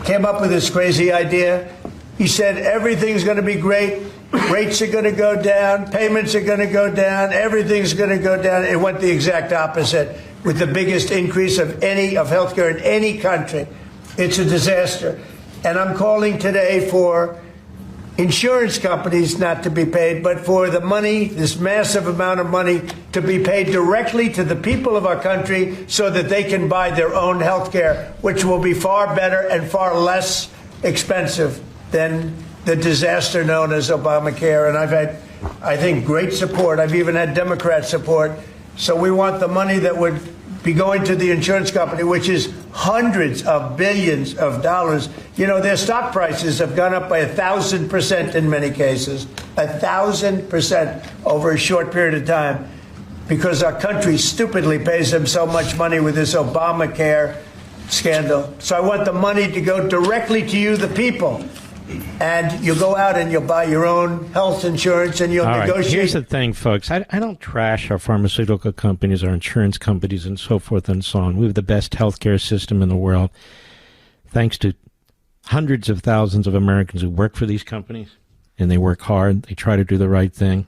came up with this crazy idea, he said everything's going to be great. Rates are going to go down. Payments are going to go down. Everything's going to go down. It went the exact opposite, with the biggest increase of healthcare in any country. It's a disaster. And I'm calling today for insurance companies not to be paid, but for the money, this massive amount of money, to be paid directly to the people of our country so that they can buy their own health care, which will be far better and far less expensive than the disaster known as Obamacare. And I've had, I think, great support. I've even had Democrat support. So we want the money that would be going to the insurance company, which is hundreds of billions of dollars. You know, their stock prices have gone up by 1,000% in many cases, 1,000% over a short period of time, because our country stupidly pays them so much money with this Obamacare scandal. So I want the money to go directly to you, the people. And you'll go out and you'll buy your own health insurance and you'll negotiate. Right. Here's the thing, folks. I don't trash our pharmaceutical companies, our insurance companies, and so forth and so on. We have the best healthcare system in the world, thanks to hundreds of thousands of Americans who work for these companies, and they work hard. They try to do the right thing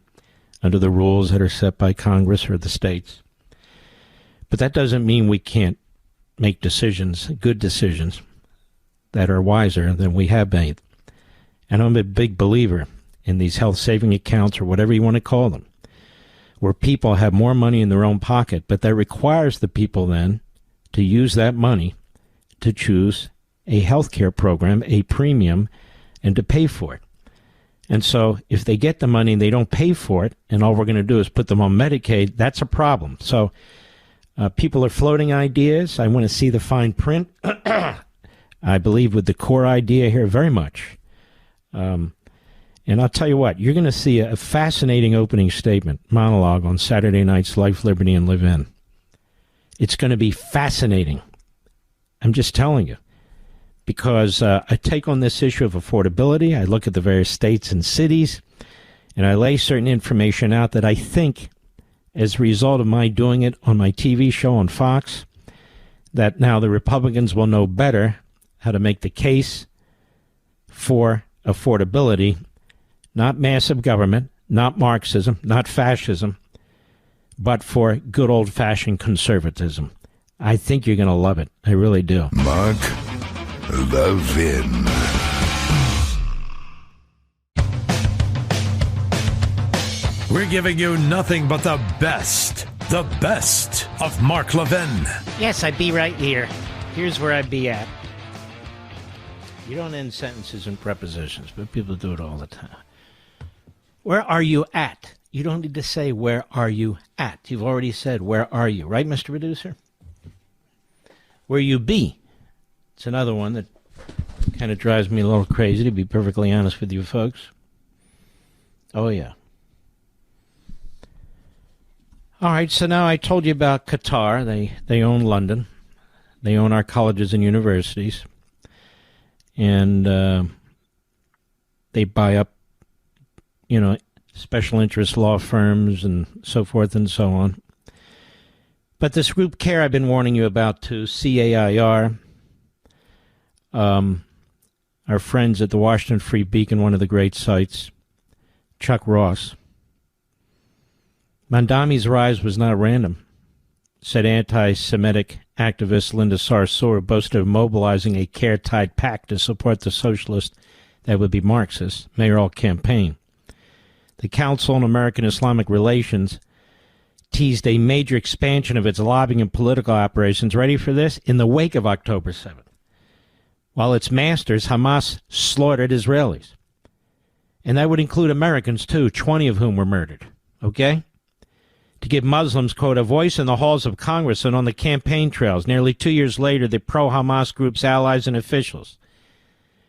under the rules that are set by Congress or the states. But that doesn't mean we can't make decisions, good decisions, that are wiser than we have made. And I'm a big believer in these health saving accounts, or whatever you want to call them, where people have more money in their own pocket, but that requires the people then to use that money to choose a health care program, a premium, and to pay for it. And so if they get the money and they don't pay for it, and all we're going to do is put them on Medicaid, that's a problem. So people are floating ideas. I want to see the fine print. I believe with the core idea here very much. And I'll tell you what, you're going to see a fascinating opening statement, monologue on Saturday night's Life, Liberty, and Live In. It's going to be fascinating. I'm just telling you. Because I take on this issue of affordability, I look at the various states and cities, and I lay certain information out that I think, as a result of my doing it on my TV show on Fox, that now the Republicans will know better how to make the case for affordability, not massive government, not Marxism, not fascism, but for good old-fashioned conservatism. I think you're going to love it. I really do. Mark Levin. We're giving you nothing but the best of Mark Levin. Yes, I'd be right here. Here's where I'd be at. You don't end sentences in prepositions, but people do it all the time. Where are you at? You don't need to say, where are you at? You've already said, where are you? Right, Mr. Producer? Where you be? It's another one that kind of drives me a little crazy, to be perfectly honest with you folks. Oh, yeah. All right, so now I told you about Qatar. They own London. They own our colleges and universities. And they buy up, special interest law firms and so forth and so on. But this group CARE I've been warning you about too, CAIR, our friends at the Washington Free Beacon, one of the great sites, Chuck Ross. Mandami's rise was not random, said anti-Semitic activist Linda Sarsour, who boasted of mobilizing a CARE-tied pack to support the socialist, that would be Marxist, mayoral campaign. The Council on American Islamic Relations teased a major expansion of its lobbying and political operations, ready for this, in the wake of October 7th. While its masters, Hamas, slaughtered Israelis. And that would include Americans, too, 20 of whom were murdered. Okay? To give Muslims, quote, a voice in the halls of Congress and on the campaign trails. Nearly 2 years later, the pro-Hamas group's allies and officials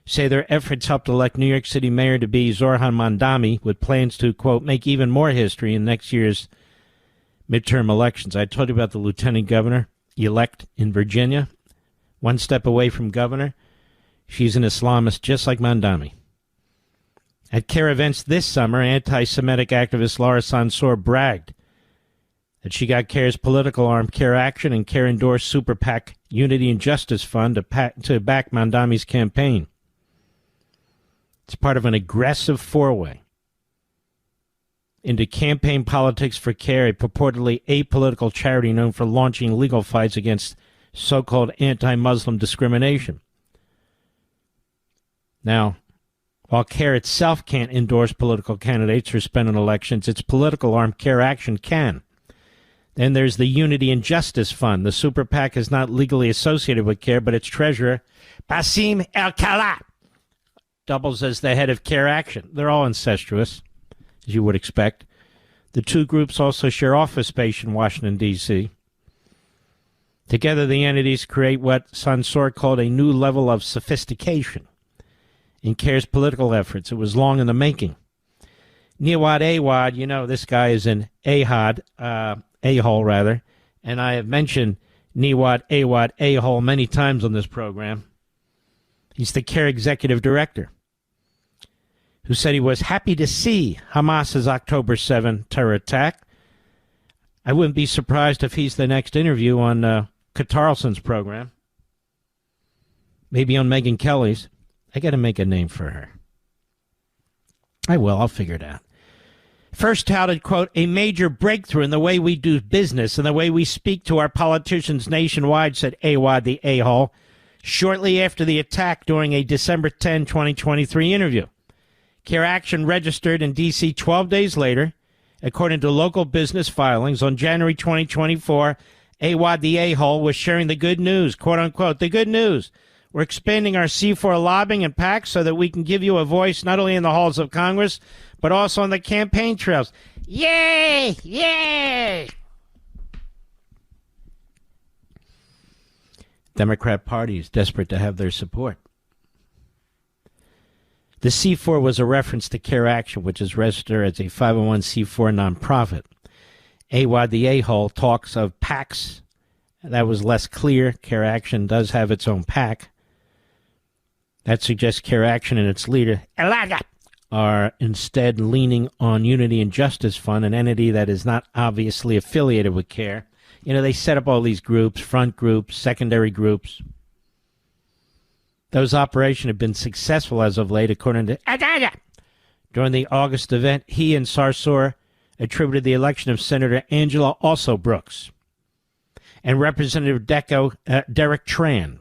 say their efforts helped elect New York City Mayor to be Zohran Mamdani, with plans to, quote, make even more history in next year's midterm elections. I told you about the lieutenant governor elect in Virginia, one step away from governor. She's an Islamist just like Mamdani. At CARE events this summer, anti-Semitic activist Laura Sansour bragged that she got CARE's political arm, CARE Action, and CARE-endorsed super PAC Unity and Justice Fund to back Mamdani's campaign. It's part of an aggressive four-way into campaign politics for CARE, a purportedly apolitical charity known for launching legal fights against so-called anti-Muslim discrimination. Now, while CARE itself can't endorse political candidates or spend on elections, its political arm, CARE Action, can. Then there's the Unity and Justice Fund. The super PAC is not legally associated with CARE, but its treasurer, Basim El-Khala, doubles as the head of CARE Action. They're all incestuous, as you would expect. The two groups also share office space in Washington, D.C. Together, the entities create what Sansour called a new level of sophistication in CARE's political efforts. It was long in the making. Niwad Awad, this guy is an a-hole rather, and I have mentioned Niwad Awad a-hole many times on this program. He's the CARE executive director, who said he was happy to see Hamas's October 7 terror attack. I wouldn't be surprised if he's the next interview on Carlson's program, maybe on Megyn Kelly's. I got to make a name for her. I will. I'll figure it out. First touted, quote, a major breakthrough in the way we do business and the way we speak to our politicians nationwide, said Awad the a-hole, shortly after the attack during a December 10, 2023 interview. CARE Action registered in D.C. 12 days later. According to local business filings, on January 2024, Awad the a-hole was sharing the good news, quote unquote, the good news. We're expanding our C4 lobbying and PAC so that we can give you a voice not only in the halls of Congress, but also on the campaign trails. Yay! Yay! Democrat Party is desperate to have their support. The C4 was a reference to Care Action, which is registered as a 501c4 nonprofit. AWOD, the a-hole, talks of PACs. That was less clear. Care Action does have its own PAC. That suggests Care Action and its leader are instead leaning on Unity and Justice Fund, an entity that is not obviously affiliated with Care. You know, they set up all these groups, front groups, secondary groups. Those operations have been successful as of late, according to... During the August event, he and Sarsour attributed the election of Senator Angela Also Brooks and Representative Derek Tran.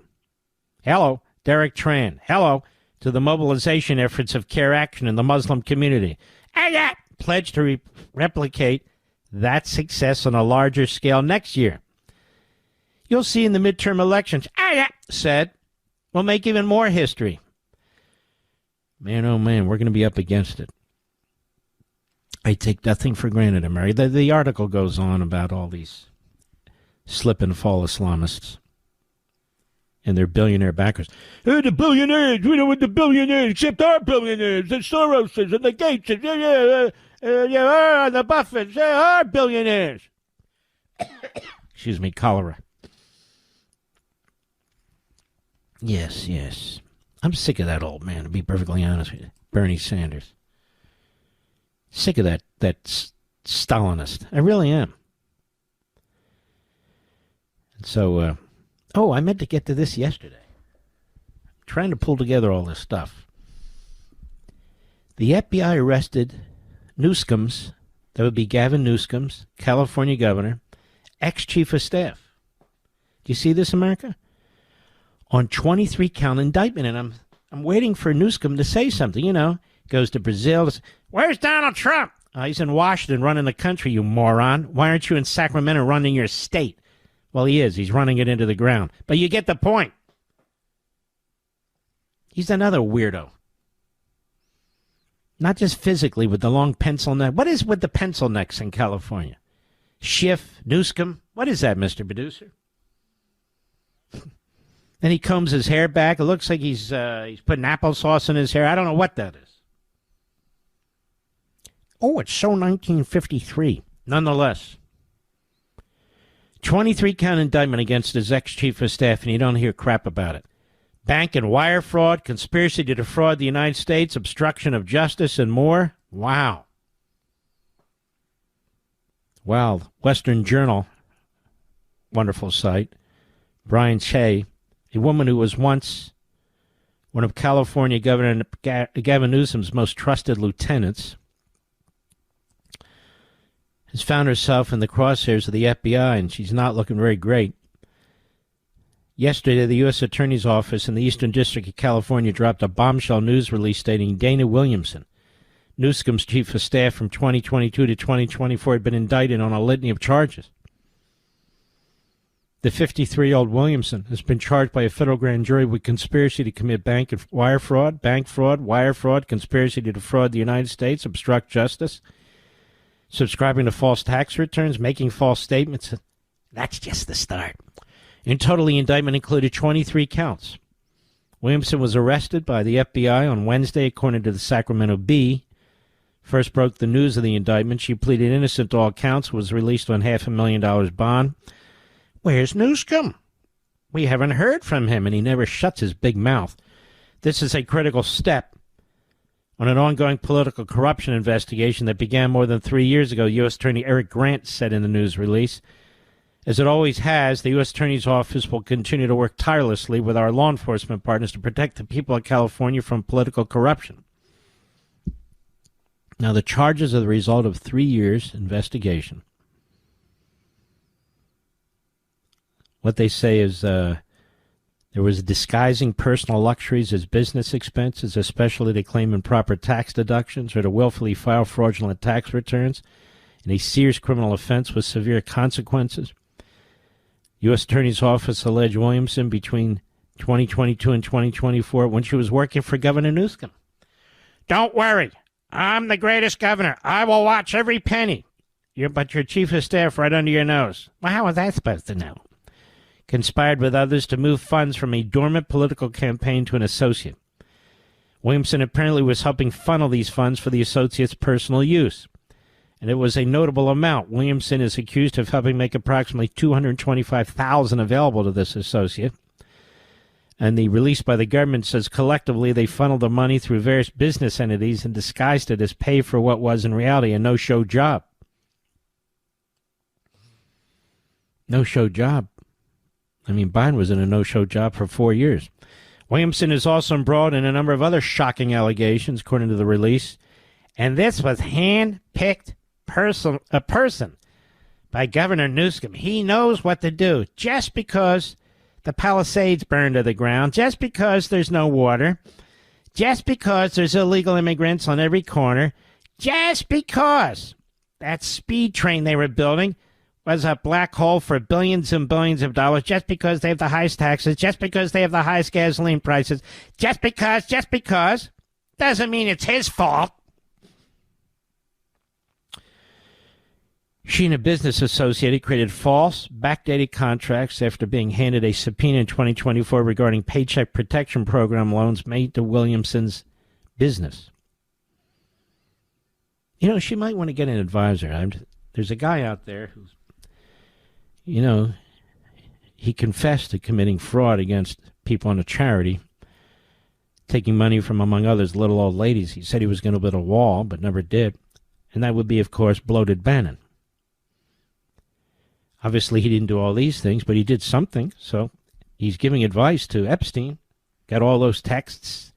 Hello, Derek Tran. Hello, to the mobilization efforts of Care Action in the Muslim community. Pledged to replicate that success on a larger scale next year. You'll see in the midterm elections, said, we'll make even more history. Man, oh man, we're going to be up against it. I take nothing for granted, America. The article goes on about all these slip and fall Islamists and their billionaire backers. Hey, the billionaires, we don't want the billionaires, except our billionaires, the Soroses and the Gateses, the Buffetts, our billionaires. Excuse me, cholera. Yes. I'm sick of that old man, to be perfectly honest with you. Bernie Sanders. Sick of that Stalinist. I really am. And so, I meant to get to this yesterday. I'm trying to pull together all this stuff. The FBI arrested Newsom's, that would be Gavin Newsom's, California governor, ex-chief of staff. Do you see this, America? On 23-count indictment, and I'm waiting for Newsom to say something, you know. Goes to Brazil. Where's Donald Trump? He's in Washington running the country, you moron. Why aren't you in Sacramento running your state? Well, he is. He's running it into the ground. But you get the point. He's another weirdo. Not just physically with the long pencil neck. What is with the pencil necks in California? Schiff, Newsom. What is that, Mr. Producer? Then he combs his hair back. It looks like he's putting applesauce in his hair. I don't know what that is. Oh, it's so 1953. Nonetheless, 23-count indictment against his ex-chief of staff, and you don't hear crap about it. Bank and wire fraud, conspiracy to defraud the United States, obstruction of justice, and more. Wow. Wow. Western Journal, wonderful site. Brian Shea, a woman who was once one of California Governor Gavin Newsom's most trusted lieutenants, has found herself in the crosshairs of the FBI, and she's not looking very great. Yesterday, the U.S. Attorney's Office in the Eastern District of California dropped a bombshell news release stating Dana Williamson, Newsom's chief of staff from 2022 to 2024, had been indicted on a litany of charges. The 53-year-old Williamson has been charged by a federal grand jury with conspiracy to commit bank fraud, wire fraud, conspiracy to defraud the United States, obstruct justice, subscribing to false tax returns, making false statements. That's just the start. In total, the indictment included 23 counts. Williamson was arrested by the FBI on Wednesday, according to the Sacramento Bee. First broke the news of the indictment. She pleaded innocent to all counts, was released on $500,000 bond. Where's Newsom? We haven't heard from him, and he never shuts his big mouth. This is a critical step on an ongoing political corruption investigation that began more than 3 years ago, U.S. Attorney Eric Grant said in the news release. As it always has, the U.S. Attorney's Office will continue to work tirelessly with our law enforcement partners to protect the people of California from political corruption. Now, the charges are the result of 3 years' investigation. What they say is there was disguising personal luxuries as business expenses, especially to claim improper tax deductions or to willfully file fraudulent tax returns, in a serious criminal offense with severe consequences. U.S. Attorney's Office alleged Williamson between 2022 and 2024 when she was working for Governor Newsom. Don't worry. I'm the greatest governor. I will watch every penny. But your chief of staff right under your nose. Well, how was I supposed to know? Conspired with others to move funds from a dormant political campaign to an associate. Williamson apparently was helping funnel these funds for the associate's personal use. And it was a notable amount. Williamson is accused of helping make approximately $225,000 available to this associate. And the release by the government says collectively they funneled the money through various business entities and disguised it as pay for what was in reality a no-show job. No-show job. I mean, Biden was in a no-show job for 4 years. Williamson is also embroiled in a number of other shocking allegations, according to the release. And this was hand-picked a person by Governor Newsom. He knows what to do. Just because the Palisades burned to the ground, just because there's no water, just because there's illegal immigrants on every corner, just because that speed train they were building was a black hole for billions and billions of dollars, just because they have the highest taxes, just because they have the highest gasoline prices, just because, doesn't mean it's his fault. She and a business associate created false, backdated contracts after being handed a subpoena in 2024 regarding Paycheck Protection Program loans made to Williamson's business. You know, she might want to get an advisor. There's a guy out there who's, you know, he confessed to committing fraud against people on a charity, taking money from, among others, little old ladies. He said he was going to build a wall, but never did. And that would be, of course, bloated Bannon. Obviously, he didn't do all these things, but he did something. So he's giving advice to Epstein. Got all those texts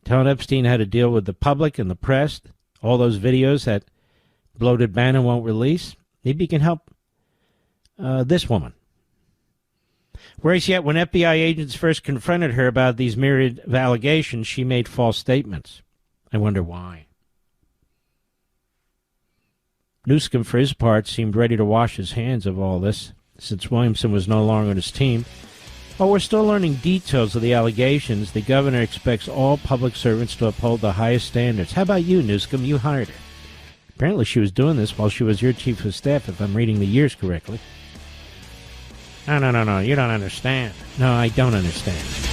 telling Epstein how to deal with the public and the press. All those videos that bloated Bannon won't release. Maybe he can help this woman. Whereas yet, when FBI agents first confronted her about these myriad of allegations, she made false statements. I wonder why. Newsom, for his part, seemed ready to wash his hands of all this, since Williamson was no longer on his team. While we're still learning details of the allegations, the governor expects all public servants to uphold the highest standards. How about you, Newsom? You hired her. Apparently she was doing this while she was your chief of staff, if I'm reading the years correctly. No, you don't understand. No, I don't understand.